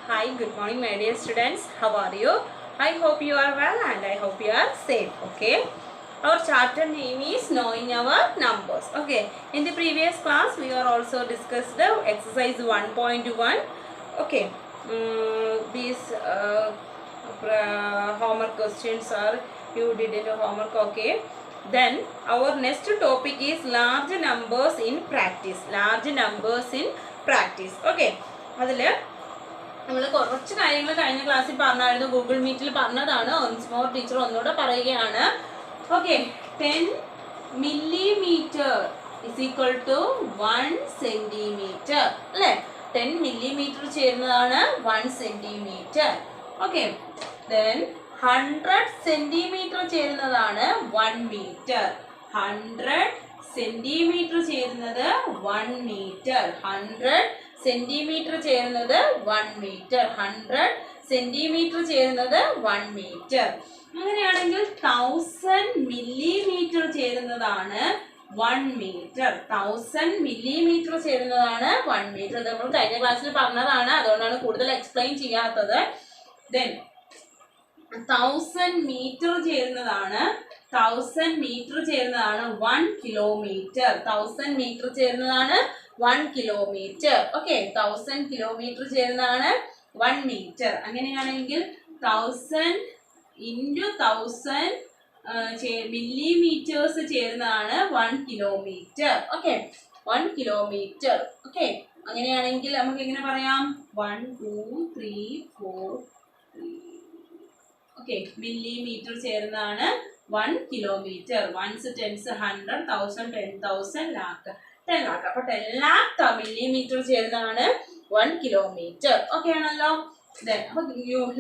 Hi, good morning, my dear students. How are you? I hope you are well and I hope you are safe. Okay. Our chapter name is Knowing Our Numbers. Okay. In the previous class, we are also discussed the exercise 1.1. Okay. These homework questions are you did in the homework. Okay. Then our next topic is large numbers in practice. Large numbers in practice. Okay. അതില് നമ്മൾ കുറച്ച് കാര്യങ്ങൾ കഴിഞ്ഞ ക്ലാസ്സിൽ പറഞ്ഞായിരുന്നു, Google മീറ്റിൽ പറഞ്ഞതാണ്. Ones more teacher ഒന്നുകൂടെ പറയുകയാണ്. Okay, 10 millimeter is equal to 1 centimeter അല്ലേ? 10 millimeter ചേരുന്നതാണ് 1 centimeter. ഓക്കെ, then 100 centimeter ചേരുന്നതാണ് 1 meter. 100 centimeter ചേരുന്നത് 1 meter. 100 സെന്റിമീറ്റർ ചേരുന്നത് 1 മീറ്റർ. 100 സെന്റിമീറ്റർ ചേരുന്നത് 1 മീറ്റർ. അങ്ങനെയാണെങ്കിൽ 1000 മില്ലിമീറ്റർ ചേരുന്നതാണ് 1 മീറ്റർ. 1000 മില്ലിമീറ്റർ ചേരുന്നതാണ് 1 മീറ്റർ. ഇത് നമ്മൾ കഴിഞ്ഞ ക്ലാസ്സിൽ പറഞ്ഞതാണ്, അതുകൊണ്ടാണ് കൂടുതൽ എക്സ്പ്ലെയിൻ ചെയ്യാത്തത്. ദെൻ 1000 മീറ്റർ ചേരുന്നതാണ് 1000 മീറ്റർ ചേരുന്നതാണ് 1 കിലോമീറ്റർ. 1000 മീറ്റർ ചേരുന്നതാണ് 1 കിലോമീറ്റർ. ഓക്കെ, 1000 കിലോമീറ്റർ ചേരുന്നതാണ് 1 മീറ്റർ. അങ്ങനെയാണെങ്കിൽ 1000 into 1000 മില്ലിമീറ്റേഴ്സ് ചേരുന്നതാണ് 1 കിലോമീറ്റർ. Okay, 1 kilometre. ഓക്കെ, അങ്ങനെയാണെങ്കിൽ നമുക്ക് എങ്ങനെ പറയാം? 1 2 3 4 ഓക്കെ, മില്ലിമീറ്റർ ചേരുന്നതാണ് 1 kilometre. 1s 10s 100 1000 10,000 lakh 10 lakh. അപ്പൊ 10 lakh മില്ലിമീറ്റർ ചേരുന്നതാണ് 1 കിലോമീറ്റർ. ഓക്കെ ആണല്ലോ. അപ്പൊ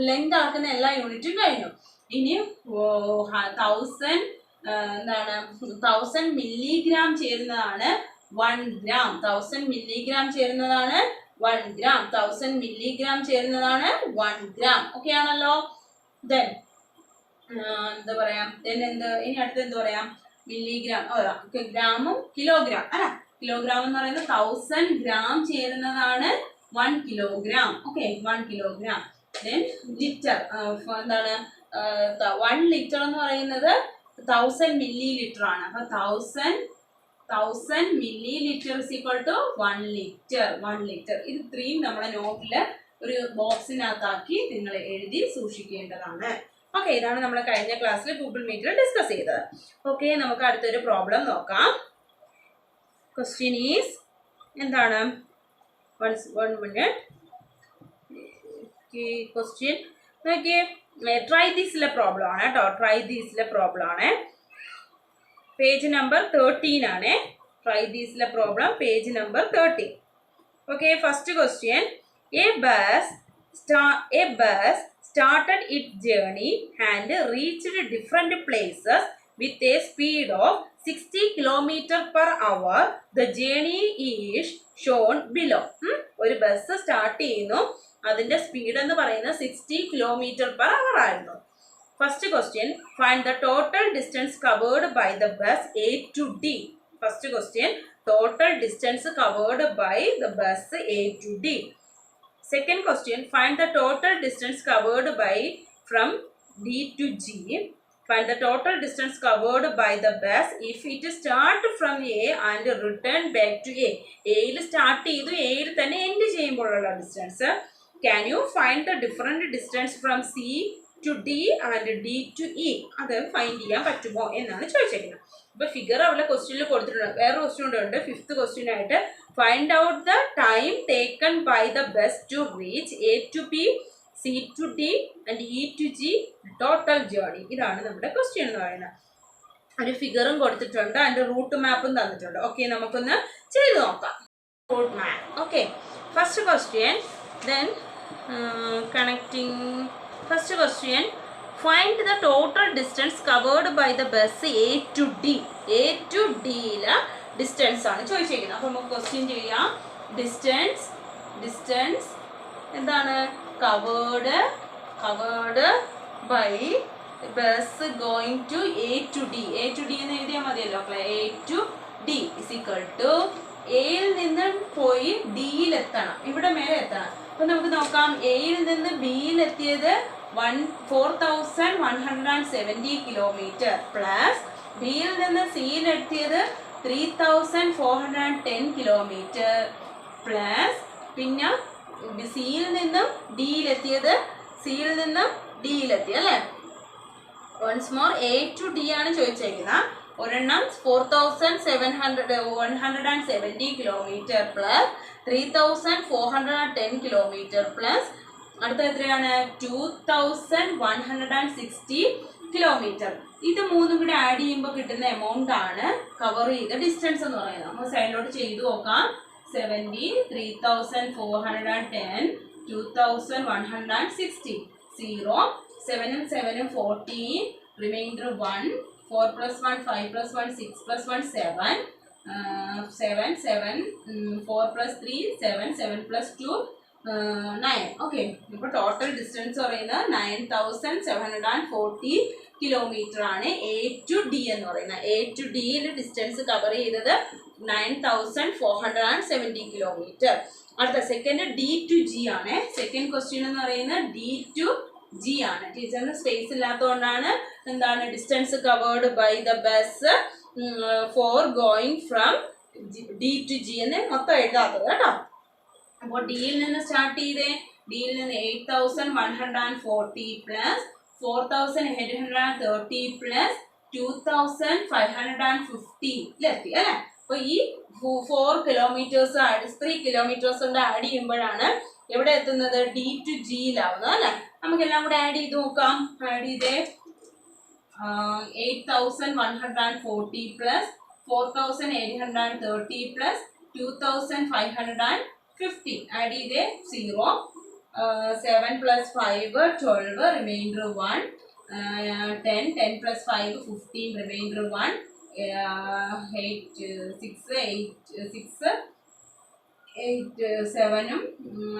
ലെങ്ത് ആക്കുന്ന എല്ലാ യൂണിറ്റും കഴിഞ്ഞു. ഇനി 1000 മില്ലിഗ്രാം ചേരുന്നതാണ് 1 ഗ്രാം. 1000 മില്ലിഗ്രാം ചേരുന്നതാണ് 1 ഗ്രാം. 1000 മില്ലിഗ്രാം ചേരുന്നതാണ് 1 ഗ്രാം. ഓക്കെ ആണല്ലോ. ദെൻ എന്താ പറയാം, ഇനി അടുത്ത് എന്ത് പറയാം? മില്ലിഗ്രാം, ഗ്രാമും കിലോഗ്രാം അല്ല. കിലോഗ്രാം എന്ന് പറയുന്നത് 1000 ഗ്രാം ചേരുന്നതാണ് 1 kilogram. Okay, 1 kilogram. Then litre, എന്താണ് 1 ലിറ്റർ എന്ന് പറയുന്നത് 1000 മില്ലി ലിറ്റർ ആണ്. അപ്പൊ 1000 millilitre is equal to 1 litre. 1 litre. ഇത് ഇത്രയും നമ്മുടെ നോട്ടില് ഒരു ബോക്സിനകത്താക്കി നിങ്ങൾ എഴുതി സൂക്ഷിക്കേണ്ടതാണ്. ഓക്കെ, ഇതാണ് നമ്മൾ കഴിഞ്ഞ ക്ലാസ്സിൽ ഗൂഗിൾ മീറ്റിൽ ഡിസ്കസ് ചെയ്തത്. ഓക്കെ, നമുക്ക് അടുത്തൊരു പ്രോബ്ലം നോക്കാം. ക്വസ്റ്റ്യൻ ഈസ് എന്താണ്? One minute. ക്വസ്റ്റ്യൻ നോക്കിയേ, ട്രൈ ദീസിലെ പ്രോബ്ലം ആണ് കേട്ടോ. ട്രൈ ദീസിലെ പ്രോബ്ലം ആണ്. പേജ് നമ്പർ 13 ആണ്. ട്രൈ ദീസിലെ problem page number 13. Okay, first question. A bus started its journey and reached different places with a speed of 60 km per hour. The journey is shown below. ഒരു bus start ചെയ്യുന്നു, അതിന്റെ speed എന്ന് പറയുന്നത് 60 km per hour ആയിരുന്നു. First question, find the total distance covered by the bus A to D. First question, total distance covered by the bus A to D. Second question, find the total distance covered by from D to G. Find the total distance covered by the bus if it start from A and return back to A. A യിൽ start ചെയ്തു, A യിൽ തന്നെ end ചെയ്യുമ്പോഴുള്ള distance. Can you find the different distance from C to D and D to E? അത് find ചെയ്യാൻ പറ്റുമോ എന്നാണ് ചോദിച്ചിരിക്കുന്നത്. ഇപ്പൊ ഫിഗർ അവിടെ ക്വസ്റ്റ്യനിൽ കൊടുത്തിട്ടുണ്ട്. വേറെ ക്വസ്റ്റ്യൻ ഉണ്ട്, 5th ക്വസ്റ്റ്യൻ ആയിട്ട്. Find out the time taken by the bus to reach A to B, C to D and E to G, total journey. ഇതാണ് നമ്മുടെ ക്വസ്റ്റ്യൻ എന്ന് പറയുന്നത്. ഒരു ഫിഗറും കൊടുത്തിട്ടുണ്ട്, അതിന്റെ റൂട്ട് മാപ്പും തന്നിട്ടുണ്ട്. ഓക്കെ, നമുക്കൊന്ന് ചെയ്ത് നോക്കാം. Route map. Okay, first question. Then connecting. First question, find the total distance covered by the bus A to D. A to D യിലെ ഡിസ്റ്റൻസ് ആണ് ചോദിച്ചിരിക്കുന്നത്. അപ്പോൾ നമുക്ക് ക്വസ്റ്റ്യൻ ചെയ്യാം. ഡിസ്റ്റൻസ് എന്താണ്? Covered by bus going to A to D. A to D എന്ന് എഴുതിയാൽ മതിയല്ലോ. A to D is equal to എയിൽ നിന്ന് പോയി ഡിയിലെത്തണം, ഇവിടെ മേലെ എത്തണം. അപ്പൊ നമുക്ക് നോക്കാം, എയിൽ നിന്ന് ബിയിലെത്തിയത് 4170 കിലോമീറ്റർ പ്ലസ് ബിയിൽ നിന്ന് സിയിലെത്തിയത് 3410 കിലോമീറ്റർ പ്ലസ് പിന്നെ സിയിൽ നിന്നും ഡിയിലെത്തി അല്ലേ. Once more A to D ആണ് ചോദിച്ചേക്കുന്നത്. ഒരെണ്ണം 4170 കിലോമീറ്റർ പ്ലസ് 3410 കിലോമീറ്റർ പ്ലസ് അടുത്ത എത്രയാണ് 2160 കിലോമീറ്റർ. ഇത് മൂന്നും കൂടെ ആഡ് ചെയ്യുമ്പോൾ കിട്ടുന്ന എമൗണ്ട് ആണ് കവർ ചെയ്ത ഡിസ്റ്റൻസ് എന്ന് പറയുന്നത്. നമ്മൾ സൈഡിലോട്ട് ചെയ്തു നോക്കാം. 70, 3410, 2160, 0, 7 ഉം 7 ഉം 14, remainder 1, 4 plus 1, 5 plus 1, 6 plus 1, 7, 7, 4 plus 3, 7, 7 plus 2, 9. Okay, ഇപ്പോൾ ടോട്ടൽ ഡിസ്റ്റൻസ് പറയുന്നത് 9740 കിലോമീറ്റർ ആണ് എ ടു ഡി എന്ന് പറയുന്നത്. എ ടു ഡിയിൽ ഡിസ്റ്റൻസ് കവർ ചെയ്തത് 9470 കിലോമീറ്റർ. അടുത്ത സെക്കൻഡ് ഡി ടു ജി ആണ്. സെക്കൻഡ് ക്വസ്റ്റ്യൻ എന്ന് പറയുന്നത് ഡി ടു ജി ആണ്. ടീച്ചറിന് സ്പേസ് ഇല്ലാത്തതുകൊണ്ടാണ് എന്താണ് distance covered by the bus for going from D to G എന്ന് മൊത്തം എഴുതാത്തത് കേട്ടോ. അപ്പോൾ ഡിയിൽ നിന്ന് സ്റ്റാർട്ട് ചെയ്തേ. ഡിയിൽ നിന്ന് 8140 പ്ലസ് 4830 പ്ലസ് 2550 എത്തി അല്ലേ. അപ്പൊ ഈ 4 കിലോമീറ്റേഴ്സ് 3 കിലോമീറ്റേഴ്സ് കൊണ്ട് ആഡ് ചെയ്യുമ്പോഴാണ് എവിടെ എത്തുന്നത്, ഡി ടു ജിയിലാവുന്നത് അല്ലെ. നമുക്കെല്ലാം കൂടെ ആഡ് ചെയ്ത് നോക്കാം. ആഡ് ചെയ്തേ 8140 പ്ലസ് 4830 പ്ലസ് 2550 ആഡ് ചെയ്തേ 0, 7 plus 5 12, remainder 1, 10 plus 5 15, remainder 1, 8 6 8 7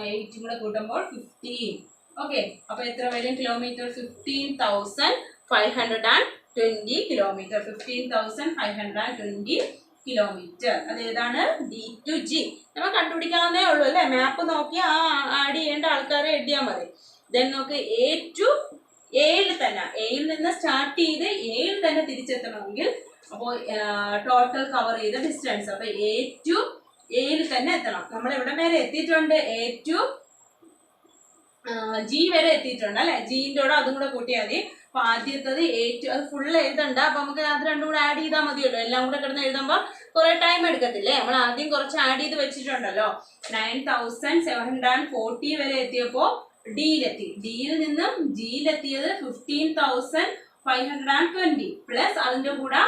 8 കൂടെ കൂട്ടുമ്പോൾ 15. ഓക്കെ, അപ്പൊ എത്ര വരും കിലോമീറ്റർ? 15,520 കിലോമീറ്റർ. 15,520 കിലോമീറ്റർ. അതേതാണ് ഡി ടു ജി. നമ്മൾ കണ്ടുപിടിക്കാവുന്നേ ഉള്ളൂ അല്ലേ. മാപ്പ് നോക്കി ആ ആഡ് ചെയ്യേണ്ട ആൾക്കാരെ എഴുതിയാൽ മതി. ദെൻ നോക്ക് എ ടു എയിൽ തന്നെ, എയിൽ നിന്ന് സ്റ്റാർട്ട് ചെയ്ത് എയിൽ തന്നെ തിരിച്ചെത്തണമെങ്കിൽ അപ്പോൾ ടോട്ടൽ കവർ ചെയ്ത ഡിസ്റ്റൻസ് അപ്പൊ എ ടു എയിൽ തന്നെ എത്തണം. നമ്മൾ എവിടെ വരെ എത്തിയിട്ടുണ്ട്? എ ടു ജി വരെ എത്തിയിട്ടുണ്ട് അല്ലെ. ജിന്റെ കൂടെ അതും കൂടെ കൂട്ടിയാൽ മതി. അപ്പൊ ആദ്യത്തത് എ ടു, അത് ഫുള്ള് എഴുതണ്ട. അപ്പൊ നമുക്ക് അത് രണ്ടും കൂടെ ആഡ് ചെയ്താൽ മതിയല്ലോ. എല്ലാം കൂടെ കിടന്ന് എഴുതുമ്പോൾ കുറെ ടൈം എടുക്കത്തില്ലേ. നമ്മൾ ആദ്യം കുറച്ച് ആഡ് ചെയ്ത് വെച്ചിട്ടുണ്ടല്ലോ. 9740 വരെ എത്തിയപ്പോ ഡിയിലെത്തി. ഡിയിൽ നിന്നും ജിയിലെത്തിയത് 15,520 പ്ലസ് അതിന്റെ കൂടെ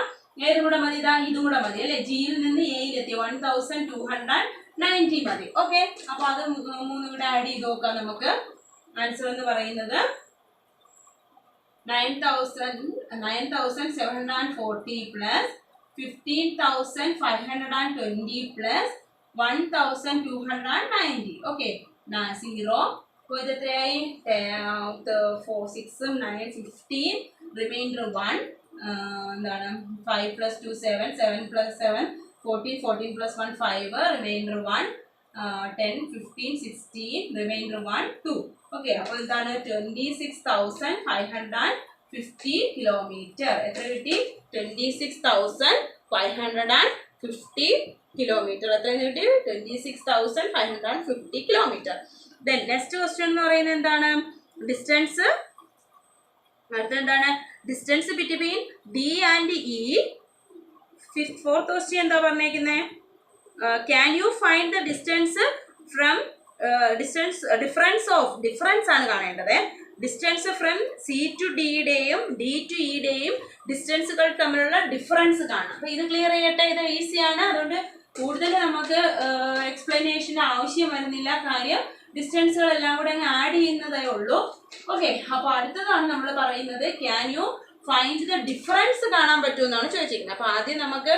ഏതും കൂടെ മതി, ഇതും കൂടെ മതി അല്ലെ. ജിയിൽ നിന്ന് എയിലെത്തി 1290 മതി. ഓക്കെ, അപ്പൊ അത് മൂന്നും കൂടെ ആഡ് ചെയ്ത് നോക്കാം. നമുക്ക് ആൻസർ എന്ന് പറയുന്നത് 9740 പ്ലസ് 15,520 പ്ലസ് 1290. ഓക്കെ, 0 അപ്പോൾ ഇത് എത്രയായി? 4 6 9 15, റിമൈൻഡർ 1, എന്താണ് 5 plus 2 7, 7 plus 7 14, 14 plus 1 5, reminder 1, 10 15 16, reminder 1 2. Okay, അപ്പോൾ ഇതാണ് 26,550 കിലോമീറ്റർ. എത്ര കിട്ടി? 26,550 കിലോമീറ്റർ. എത്ര കിട്ടി? 26,550 കിലോമീറ്റർ. ദെൻ നെക്സ്റ്റ് ക്വസ്റ്റ്യൻ എന്ന് പറയുന്നത് എന്താണ്? ഡിസ്റ്റൻസ്. അടുത്ത എന്താണ്? Distance between D and E. Fourth question എന്താ പറഞ്ഞേക്കുന്നത്? Can you find the distance from difference ആണ് കാണേണ്ടത്. ഡിസ്റ്റൻസ് ഫ്രം സി ടു ഡിയുടെയും ഡി ടു ഇയുടെയും ഡിസ്റ്റൻസുകൾ തമ്മിലുള്ള ഡിഫറൻസ് കാണാം. അപ്പൊ ഇത് ക്ലിയർ ചെയ്യട്ടെ. ഇത് ഈസിയാണ്, അതുകൊണ്ട് കൂടുതൽ നമുക്ക് എക്സ്പ്ലനേഷൻ ആവശ്യം വരുന്നില്ല. കാര്യം ഡിസ്റ്റൻസുകളെല്ലാം കൂടെ അങ്ങ് ആഡ് ചെയ്യുന്നതേ ഉള്ളൂ. ഓക്കെ, അപ്പൊ അടുത്തതാണ് നമ്മൾ പറയുന്നത് can you find the difference കാണാൻ പറ്റുമെന്നാണ് ചോദിച്ചിരിക്കുന്നത്. അപ്പൊ ആദ്യം നമുക്ക്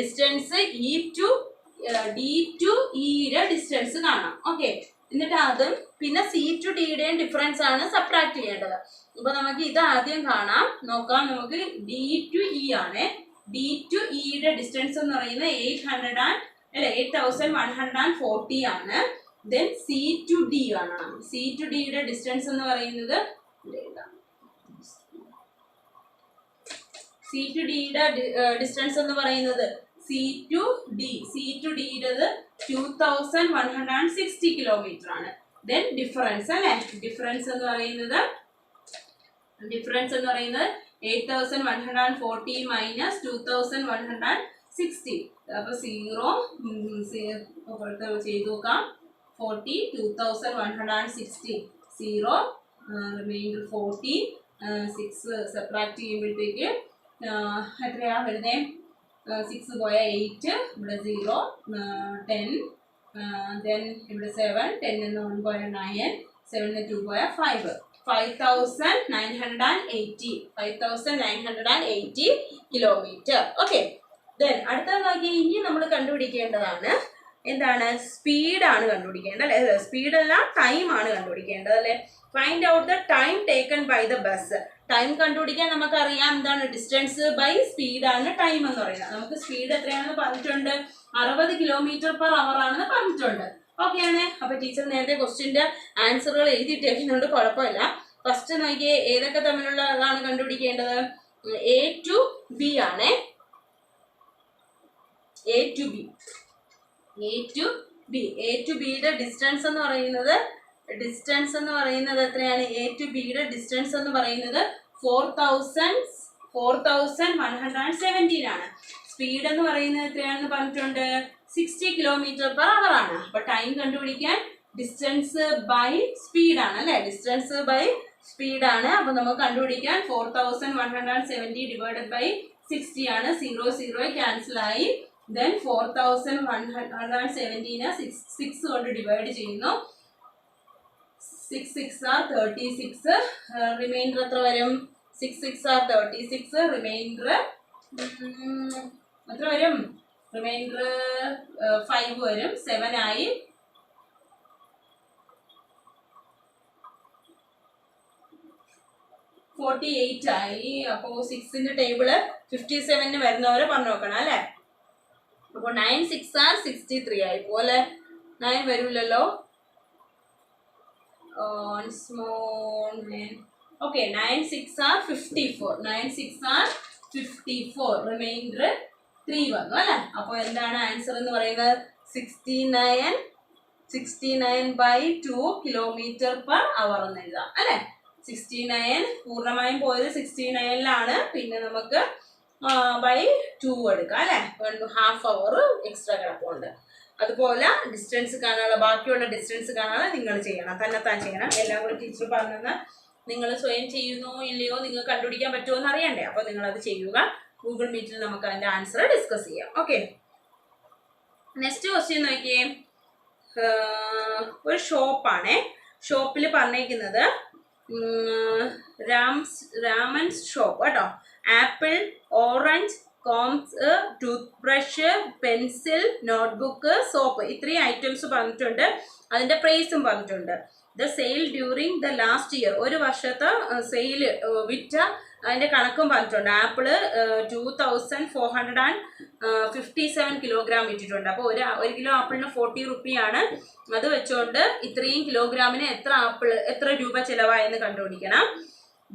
distance E two D to ഇയുടെ ഡിസ്റ്റൻസ് കാണാം. ഓക്കെ, എന്നിട്ട് അതും പിന്നെ സി ടു ഡിയുടെയും ഡിഫറൻസ് ആണ് സബ്ട്രാക്ട് ചെയ്യേണ്ടത്. അപ്പൊ നമുക്ക് ഇത് ആദ്യം കാണാം. നോക്കാം. നമുക്ക് ഡി ടു ഇ ആണ്. ഡി ടു ഇയുടെ ഡിസ്റ്റൻസ് എന്ന് പറയുന്നത് 8,140 ആണ്. ദെൻ സി ടു ഡി കാണണം. സി ടു ഡിയുടെ ഡിസ്റ്റൻസ് എന്ന് പറയുന്നത് സി ടു ഡിയുടെ ഡിസ്റ്റൻസ് എന്ന് പറയുന്നത് സി ടു ഡിയുടേത് 2160 കിലോമീറ്റർ ആണ്. ദെൻ ഡിഫറൻസ് അല്ലെ, ഡിഫറൻസ് എന്ന് പറയുന്നത് 8140 മൈനസ് 2160. അപ്പൊ 0 ചെയ്ത് നോക്കാം. 40 2160 0 റിമൈൻഡർ 40 6 സെപ്പറേറ്റ് ചെയ്യുമ്പോഴത്തേക്ക് എത്രയാ വരുന്നേ? 6 പോയ 8, ഇവിടെ 0 10, ദെൻ ഇവിടെ 7, 10 1 പോയ 9, 7 2 പോയ 5, 5980 കിലോമീറ്റർ. ഓക്കെ, ദെൻ അടുത്ത നോക്കി ഇനി നമ്മൾ കണ്ടുപിടിക്കേണ്ടതാണ് എന്താണ്? സ്പീഡാണ് കണ്ടുപിടിക്കേണ്ടത് അല്ലെ, സ്പീഡല്ല ടൈം ആണ് കണ്ടുപിടിക്കേണ്ടത് അല്ലെ. Find out the time taken by the bus. Time കണ്ടുപിടിക്കാൻ നമുക്കറിയാം എന്താണ്? ഡിസ്റ്റൻസ് ബൈ സ്പീഡാണ് ടൈം എന്ന് പറയുന്നത്. നമുക്ക് സ്പീഡ് എത്രയാണെന്ന് പറഞ്ഞിട്ടുണ്ട്? 60 km/h ആണെന്ന് പറഞ്ഞിട്ടുണ്ട്. ഓക്കെ ആണ്. അപ്പൊ ടീച്ചർ നേരത്തെ ക്വസ്റ്റ്യന്റെ ആൻസറുകൾ എഴുതിയിട്ടേക്കുന്നുണ്ട്, കുഴപ്പമില്ല. ഫസ്റ്റ് നോക്കിയേ ഏതൊക്കെ തമ്മിലുള്ളതാണ് കണ്ടുപിടിക്കേണ്ടത്? എ ടു ബി ആണ്. എ ടു ബിയുടെ ഡിസ്റ്റൻസ് എന്ന് പറയുന്നത് എത്രയാണ്? എ ടു ബിയുടെ ഡിസ്റ്റൻസ് എന്ന് പറയുന്നത് 4117 ആണ്. സ്പീഡ് എന്ന് പറയുന്നത് എത്രയാണെന്ന് പറഞ്ഞിട്ടുണ്ട്? 60 km/h ആണ്. അപ്പൊ ടൈം കണ്ടുപിടിക്കാൻ ഡിസ്റ്റൻസ് ബൈ സ്പീഡ് ആണ് അല്ലെ, ഡിസ്റ്റൻസ് ബൈ സ്പീഡ് ആണ്. അപ്പൊ നമുക്ക് കണ്ടുപിടിക്കാൻ 4170 ഡിവൈഡഡ് ബൈ 60 ആണ്. 0 0 ക്യാൻസൽ ആയി. ദെൻ 4170 6 കൊണ്ട് ഡിവൈഡ് ചെയ്യുന്നു. 6 6 are 36. റിമൈൻഡർ എത്ര വരും? 6 6 are 36. റിമൈൻഡർ എത്ര വരും? റിമൈൻഡർ 5 വരും. 7 ആയി. 48 ആയി. അപ്പോ 6ന്റെ ടേബിള് 57 വരുന്നവരെ പറഞ്ഞു നോക്കണം അല്ലെ. അപ്പൊ 9 6 are 63 ആയി പോലെ 9 വരൂലല്ലോ. Okay, 9 6 are 54. റിമൈൻഡർ 3 വന്നു അല്ലെ. അപ്പൊ എന്താണ് ആൻസർ എന്ന് പറയുന്നത്? 69/2 km/h എന്ന് എഴുതാം അല്ലെ. 69 പൂർണ്ണമായും പോയത് 69ലാണ്. പിന്നെ നമുക്ക് ബൈ 2 എടുക്കാം അല്ലെ. 1.5 hour എക്സ്ട്രാ കിടപ്പുണ്ട്. അതുപോലെ ഡിസ്റ്റൻസ് കാണാനുള്ള, ബാക്കിയുള്ള ഡിസ്റ്റൻസ് കാണാനുള്ള നിങ്ങൾ ചെയ്യണം, തന്നെത്താൻ ചെയ്യണം. എല്ലാം കൂടി ടീച്ചർ പറഞ്ഞെന്ന് നിങ്ങൾ സ്വയം ചെയ്യുന്നോ ഇല്ലയോ, നിങ്ങൾക്ക് കണ്ടുപിടിക്കാൻ പറ്റുമോ എന്ന് അറിയണ്ടേ. അപ്പൊ നിങ്ങളത് ചെയ്യുക. ഗൂഗിൾ മീറ്റിൽ നമുക്ക് അതിന്റെ ആൻസർ ഡിസ്കസ് ചെയ്യാം. ഓക്കെ, നെക്സ്റ്റ് ക്വസ്റ്റ്യൻ നോക്കിയേ. ഒരു ഷോപ്പാണേ. ഷോപ്പിൽ പറഞ്ഞേക്കുന്നത് രാമൻസ് ഷോപ്പ് കേട്ടോ. Apple, orange, combs, toothbrush, pencil, notebook, soap, ഇത്രയും ഐറ്റംസ് പറഞ്ഞിട്ടുണ്ട്. അതിന്റെ പ്രൈസും പറഞ്ഞിട്ടുണ്ട്. The sale during the last year, ഒരു വർഷത്തെ സെയിൽ വിറ്റ അതിന്റെ കണക്കും പറഞ്ഞിട്ടുണ്ട്. ആപ്പിള് 2457 കിലോഗ്രാം വിറ്റിട്ടുണ്ട്. അപ്പോൾ ഒരു കിലോ ആപ്പിളിന് 40 റുപ്പിയാണ്. അത് വെച്ചുകൊണ്ട് ഇത്രയും കിലോഗ്രാമിന് എത്ര രൂപ ചിലവായെന്ന് കണ്ടുപിടിക്കണം.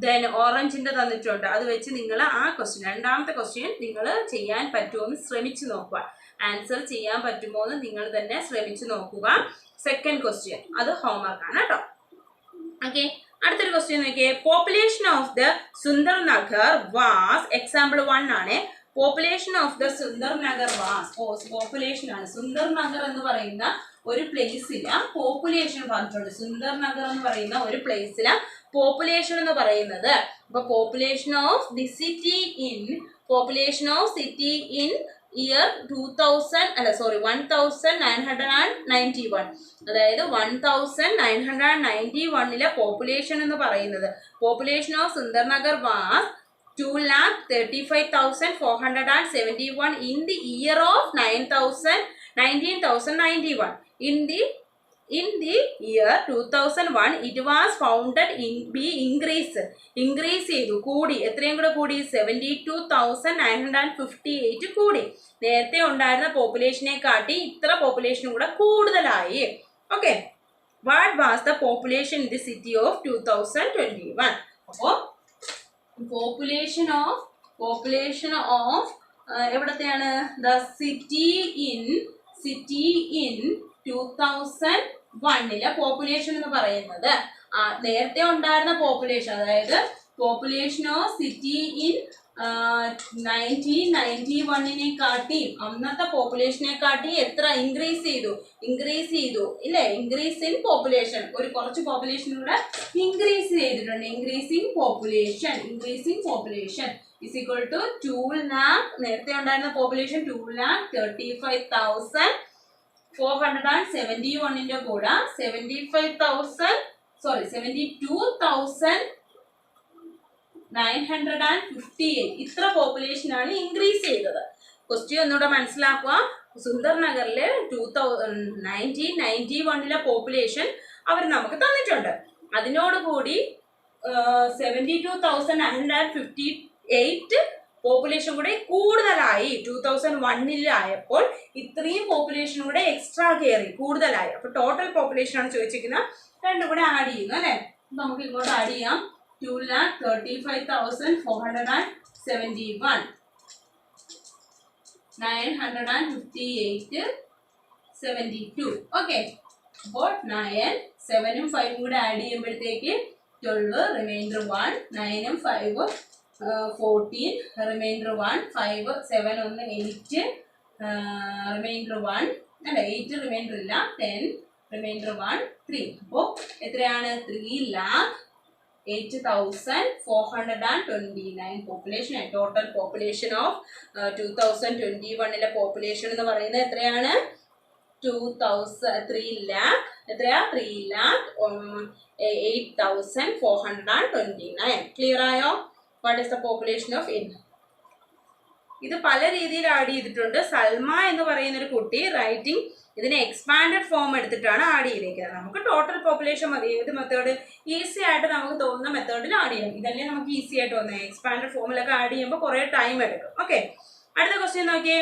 ദെൻ ഓറഞ്ചിന്റെ തന്നിട്ടുണ്ട്. അത് വെച്ച് നിങ്ങൾ ആ ക്വസ്റ്റ്യൻ, രണ്ടാമത്തെ ക്വസ്റ്റ്യൻ നിങ്ങൾ ചെയ്യാൻ പറ്റുമോ എന്ന് ശ്രമിച്ചു നോക്കുക. ആൻസർ ചെയ്യാൻ പറ്റുമോ എന്ന് നിങ്ങൾ തന്നെ ശ്രമിച്ചു നോക്കുക. സെക്കൻഡ് ക്വസ്റ്റ്യൻ അത് ഹോംവർക്ക് ആണ് കേട്ടോ. ഓക്കെ, അടുത്തൊരു ക്വസ്റ്റ്യൻ നോക്കിയേ. Population of the Sundar Nagar was, example 1 ആണ്. Population of the Sundar Nagar was, population ആണ്. സുന്ദർ നഗർ എന്ന് പറയുന്ന ഒരു പ്ലേസിലെ പോപ്പുലേഷൻ പറഞ്ഞിട്ടുണ്ട്. സുന്ദർ നഗർ എന്ന് പറയുന്ന ഒരു പ്ലേസിലെ പോപ്പുലേഷൻ എന്ന് പറയുന്നത്, ഇപ്പൊ population of the city in year 1991, അതായത് 1991 പോപ്പുലേഷൻ എന്ന് പറയുന്നത്, population of Sundarnagar was 2,35,471 in the year of 1991. In the year 2001 it was founded increase ചെയ്തു, കൂടി. എത്രയും കൂടെ കൂടി? 72,958 കൂടി. നേരത്തെ ഉണ്ടായിരുന്ന പോപ്പുലേഷനെ കാട്ടി ഇത്ര പോപ്പുലേഷനും കൂടെ കൂടുതലായി. Okay. What was the population in the city of 2021? അപ്പോൾ population of എവിടത്തെയാണ് the city in 2001 population എന്ന് പറയുന്നത് നേരത്തെ ഉണ്ടായിരുന്ന പോപ്പുലേഷൻ, അതായത് പോപ്പുലേഷൻ ഓഫ് സിറ്റി ഇൻ 1991 കാട്ടി അന്നത്തെ പോപ്പുലേഷനെ കാട്ടി എത്ര ഇൻക്രീസ് ചെയ്തു ഇല്ലേ? ഇൻക്രീസ് ഇൻ പോപ്പുലേഷൻ, ഒരു കുറച്ച് പോപ്പുലേഷൻ കൂടെ ഇൻക്രീസ് ചെയ്തിട്ടുണ്ട്. Increasing population is equal to 2 lakh. നേരത്തെ ഉണ്ടായിരുന്ന പോപ്പുലേഷൻ 2,35,471 കൂടെ 72,958 ഇത്ര പോപ്പുലേഷൻ ആണ് ഇൻക്രീസ് ചെയ്തത്. ക്വസ്റ്റ്യൻ ഒന്നുകൂടെ മനസ്സിലാക്കുക. സുന്ദർ നഗറിലെ 1991 പോപ്പുലേഷൻ അവർ നമുക്ക് തന്നിട്ടുണ്ട്. അതിനോടുകൂടി 72,958 പോപ്പുലേഷൻ കൂടെ കൂടുതലായി 2001 ആയപ്പോൾ ഇത്രയും പോപ്പുലേഷൻ കൂടെ എക്സ്ട്രാ കയറി കൂടുതലായി. അപ്പൊ ടോട്ടൽ പോപ്പുലേഷൻ ആണ് ചോദിച്ചിരിക്കുന്നത്. രണ്ടും കൂടെ ആഡ് ചെയ്യുന്നു അല്ലെ? നമുക്ക് ഇങ്ങോട്ട് ആഡ് ചെയ്യാം. 2,35,471 958 72. ഓക്കെ, അപ്പോൾ 9 7 5 കൂടെ ആഡ് ചെയ്യുമ്പോഴത്തേക്ക് 12, റിമൈൻഡർ 1, 9 5 14, റിമൈൻഡർ 1, 5 7 1 8, റിമൈൻഡർ 1 അല്ല 8 റിമൈൻഡർ ഇല്ല 10, റിമൈൻഡർ 1 3. അപ്പോൾ എത്രയാണ്? 3,08,429 population. Total population of 2021 population എന്ന് പറയുന്നത് എത്രയാണ്? 3,08,429. ക്ലിയർ ആയോ? What is the population of India? ഇത് പല രീതിയിൽ ആഡ് ചെയ്തിട്ടുണ്ട്. സൽമ എന്ന് പറയുന്ന ഒരു കുട്ടി റൈറ്റിംഗ് ഇതിനെ എക്സ്പാൻഡഡ് ഫോം എടുത്തിട്ടാണ് ആഡ് ചെയ്തിരിക്കുന്നത്. നമുക്ക് ടോട്ടൽ പോപ്പുലേഷൻ മതി. ഏത് മെത്തേഡ് ഈസി ആയിട്ട് നമുക്ക് തോന്നുന്ന മെത്തേഡിൽ ആഡ് ചെയ്യണം. ഇതല്ലേ നമുക്ക് ഈസി ആയിട്ട് തോന്നുന്നത്. എക്സ്പാൻഡഡ് ഫോമിലൊക്കെ ആഡ് ചെയ്യുമ്പോൾ കുറേ ടൈം എടുക്കും. ഓക്കെ, അടുത്ത ക്വസ്റ്റ്യൻ നോക്കിയേ.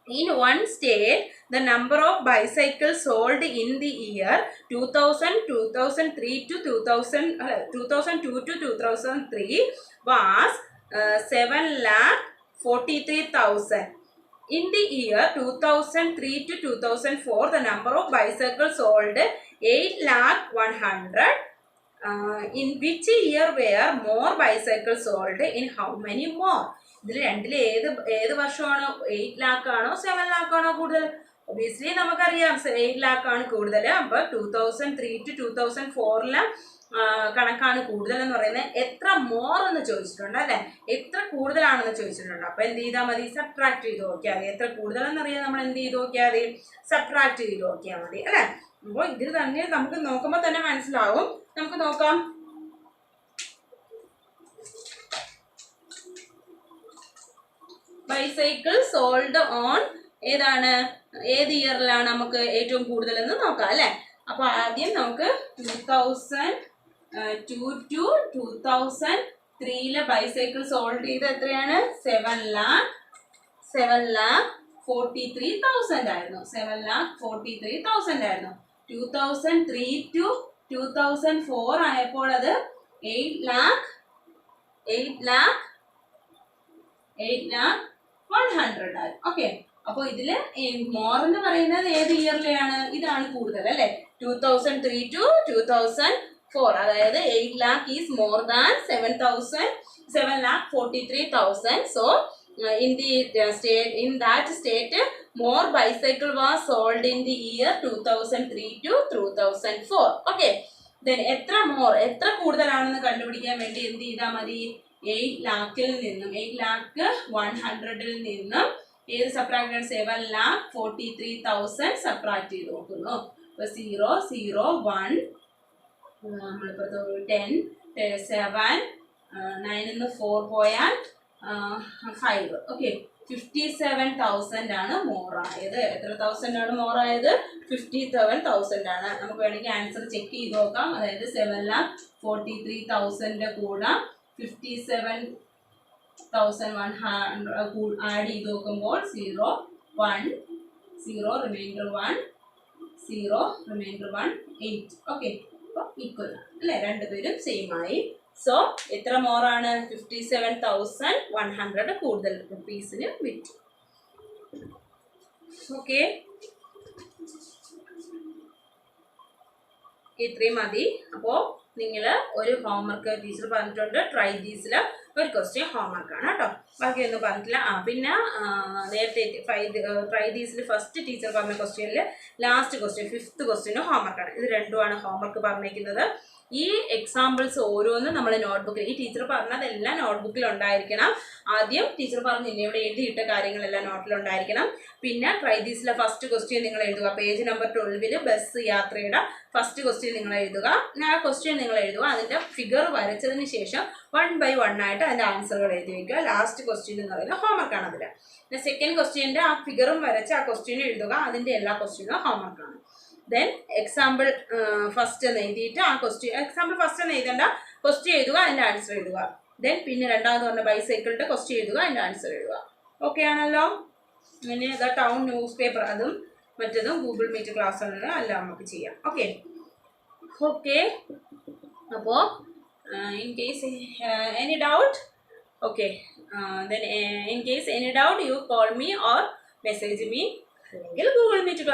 In one state, the number of bicycles sold in the year 2000, 2003 to 2002 to 2003 was 7,43,000. In the year 2003 to 2004, the number of bicycles sold 8,100,000. In which year were more bicycles sold? In how many more? ഇതിൽ രണ്ടിൽ ഏത് വർഷമാണോ 8 lakh ആണോ 7 lakh ആണോ കൂടുതൽ? Obviously നമുക്കറിയാം 8 lakh ആണ് കൂടുതൽ. അപ്പൊ 2003 to 2004 കണക്കാണ് കൂടുതൽ എന്ന് പറയുന്നത്. എത്ര മോർ എന്ന് ചോദിച്ചിട്ടുണ്ട് അല്ലെ? എത്ര കൂടുതലാണെന്ന് ചോദിച്ചിട്ടുണ്ട്. അപ്പൊ എന്ത് ചെയ്താൽ മതി? സബ്ട്രാക്ട് ചെയ്ത് നോക്കിയാൽ മതി. എത്ര കൂടുതലെന്നറിയാൻ നമ്മൾ എന്ത് ചെയ്ത് നോക്കിയാൽ മതി? സബ്ട്രാക്ട് ചെയ്ത് നോക്കിയാൽ മതി അല്ലെ? അപ്പോൾ ഇതിൽ തന്നെ നമുക്ക് നോക്കുമ്പോൾ തന്നെ മനസ്സിലാവും. നമുക്ക് നോക്കാം. ബൈസൈക്കിൾ സോൾഡ് ഓൺ ഏതാണ്? ഏത് ഇയറിലാണ് നമുക്ക് ഏറ്റവും കൂടുതൽ എന്ന് നോക്കാം അല്ലെ? അപ്പൊ ആദ്യം നമുക്ക് 2002 to 2003 ബൈസൈക്കിൾ സോൾഡ് ചെയ്ത് എത്രയാണ്? 7,43,000 ആയിരുന്നു. 7,43,000 ആയിരുന്നു. 2003 to 2004 ആയപ്പോൾ അത് 8,100,000 ആയി. ഓക്കെ, അപ്പൊ ഇതില് മോർ എന്ന് പറയുന്നത് ഏത് ഇയറിലെയാണ്? ഇതാണ് കൂടുതൽ അല്ലെ? 2003 to 2004. അതായത് 8 lakh is more than 7,43,000. So in that state more bicycle was sold in the year 2003 to 2004. Okay, then എത്ര കൂടുതലാണെന്ന് കണ്ടുപിടിക്കാൻ വേണ്ടി എന്ത് ചെയ്താൽ മതി? 8 lakhൽ നിന്നും 8,100,000 നിന്നും ഏത് സബ്ട്രാക്ട് ചെയ്യണം? 7,43,000 സബ്ട്രാക്ട് ചെയ്ത് നോക്കുന്നു. അപ്പൊ 0 0 1 നമ്മളിപ്പോ 10 7 9 4 പോയാൽ 5. ഓക്കെ, 57,000 ആണ് മോർ ആയത്. എത്ര തൗസൻഡ് ആണ് മോർ ആയത്? 57,000 ആണ്. നമുക്ക് വേണമെങ്കിൽ ആൻസർ ചെക്ക് ചെയ്ത് നോക്കാം. അതായത് 7,43,000 കൂടെ 57,100 ആഡ് ചെയ്ത് നോക്കുമ്പോൾ 0 1 0 റിമൈൻഡർ 1 0 റിമൈൻഡർ 1 8. ഓക്കെ, അപ്പോൾ ഈക്വൽ അല്ലേ, രണ്ടുപേരും സെയിം ആയി. സോ എത്ര മോറാണ്? 57,100 കൂടുതൽ റുപ്പീസിന് വിറ്റു. ഓക്കെ, ഇത്രയും മതി. അപ്പോൾ നിങ്ങൾ ഒരു ഹോംവർക്ക് ടീച്ചർ പറഞ്ഞിട്ടുണ്ട്, ട്രൈ ദീസിൽ ഒരു ക്വസ്റ്റ്യൻ ഹോംവർക്കാണ് കേട്ടോ, ബാക്കിയൊന്നും പറഞ്ഞിട്ടില്ല. പിന്നെ നേരത്തെ ട്രൈ ദീസിൽ ഫസ്റ്റ് ടീച്ചർ പറഞ്ഞ ക്വസ്റ്റ്യനിൽ ലാസ്റ്റ് ക്വസ്റ്റ്യൻ 5th ക്വസ്റ്റ്യനും ഹോംവർക്കാണ്. ഇത് രണ്ടുമാണ് ഹോംവർക്ക് പറഞ്ഞിരിക്കുന്നത്. ഈ എക്സാമ്പിൾസ് ഓരോന്നും നമ്മൾ നോട്ട്ബുക്കിൽ, ഈ ടീച്ചർ പറഞ്ഞതെല്ലാം നോട്ട്ബുക്കിൽ ഉണ്ടായിരിക്കണം. ആദ്യം ടീച്ചർ പറഞ്ഞില്ല ഇവിടെ എഴുതിയിട്ട കാര്യങ്ങളെല്ലാം നോട്ടിലുണ്ടായിരിക്കണം. പിന്നെ ട്രൈ ദീസിലെ ഫസ്റ്റ് ക്വസ്റ്റ്യൻ നിങ്ങൾ എഴുതുക. പേജ് നമ്പർ 12 ബസ് യാത്രയുടെ ഫസ്റ്റ് ക്വസ്റ്റ്യൻ നിങ്ങൾ എഴുതുക. ആ ക്വസ്റ്റ്യൻ നിങ്ങൾ എഴുതുക. അതിൻ്റെ ഫിഗർ വരച്ചതിന് ശേഷം 1 by 1 ആയിട്ട് അതിൻ്റെ ആൻസറുകൾ എഴുതി വയ്ക്കുക. ലാസ്റ്റ് ക്വസ്റ്റ്യൻ എന്ന് പറയുന്നത് ഹോംവർക്കാണ്. അതിൽ പിന്നെ സെക്കൻഡ് ക്വസ്റ്റ്യൻ്റെ ആ ഫിഗറും വരച്ച് ആ ക്വസ്റ്റ്യൻ എഴുതുക. അതിൻ്റെ എല്ലാ ക്വസ്റ്റ്യനും ഹോംവർക്കാണ്. ദെൻ എക്സാമ്പിൾ ഫസ്റ്റ് എന്ന് എഴുതിയിട്ട് ആ ക്വസ്റ്റ്യൻ, എക്സാമ്പിൾ ഫസ്റ്റ് എന്ന് എഴുതേണ്ട, ക്വസ്റ്റ്യൻ എഴുതുക, അതിൻ്റെ ആൻസർ എഴുതുക. ദെൻ പിന്നെ രണ്ടാമത് പറഞ്ഞ ബൈസൈക്കിളിൻ്റെ ക്വസ്റ്റ്യൻ എഴുതുക, അതിൻ്റെ ആൻസർ എഴുതുക. ഓക്കെ ആണല്ലോ. പിന്നെ ഇതാ ടൗൺ ന്യൂസ് പേപ്പർ, അതും മറ്റതും ഗൂഗിൾ മീറ്റ് ക്ലാസ്സുകളിൽ എല്ലാം നമുക്ക് ചെയ്യാം. ഓക്കെ ഓക്കെ അപ്പോൾ in case any doubt, okay then in case any doubt you call me or message me, അല്ലെങ്കിൽ ഗൂഗിൾ മീറ്റ്